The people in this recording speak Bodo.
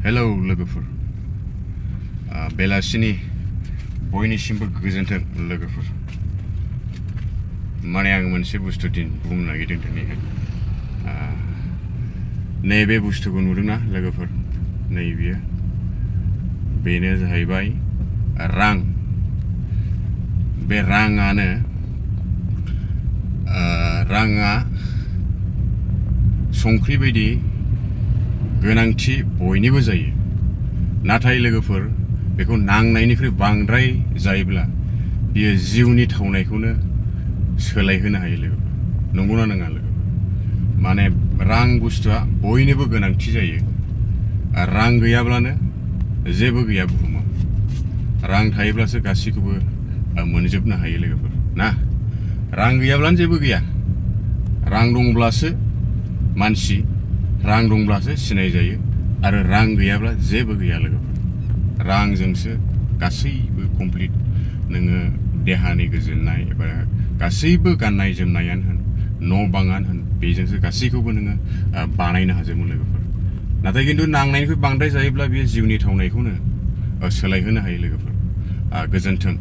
हेलौ लोगोफोर बेलासिनि बयनिसिमबो गोजोन्थों लोगोफोर माने आं मोनसे बुस्थु बुंनो नागिरदों दिनैहाय नैबे बुस्थुखौ नुदोंना लोगोफोर नैबेयो बेनो जाहैबाय रां बे राङानो राङा संख्रि बायदि गोनांथि बयनिबो जायो नाथाय लोगोफोर बेखौ नांनायनिख्रुइ बांद्राय जायोब्ला बियो जिउनि थावनायखौनो सोलायहोनो हायो लोगोफोर नंगौना नङा लोगोफोर माने रां बुस्थुआ बयनोबो गोनांथि जायो रां गैयाब्लानो जेबो गैया बुहुमाव रां थायोब्लासो गासैखौबो मोनजोबनो हायो लोगोफोर ना रां गैयाब्लानो जेबो गैया रां दंब्लासो मानसि रां दंब्लासो सिनाय जायो आरो रां गैयाब्ला जेबो गैया लोगोफोर रांजोंसो गासैबो कमप्लिट नोङो देहानि गोजोननाय एबा गासैबो गाननाय जोमनायानो होन न' बाङानो होन बेजोंसो गासैखौबो नोङो बानायनो हाजोबो लोगोफोर नाथाय खिन्थु नांनायनिख्रुइ बांद्राय जायोब्ला बेयो जिउनि थावनायखौनो सोलायहोनो हायो लोगोफोर गोजोन्थों।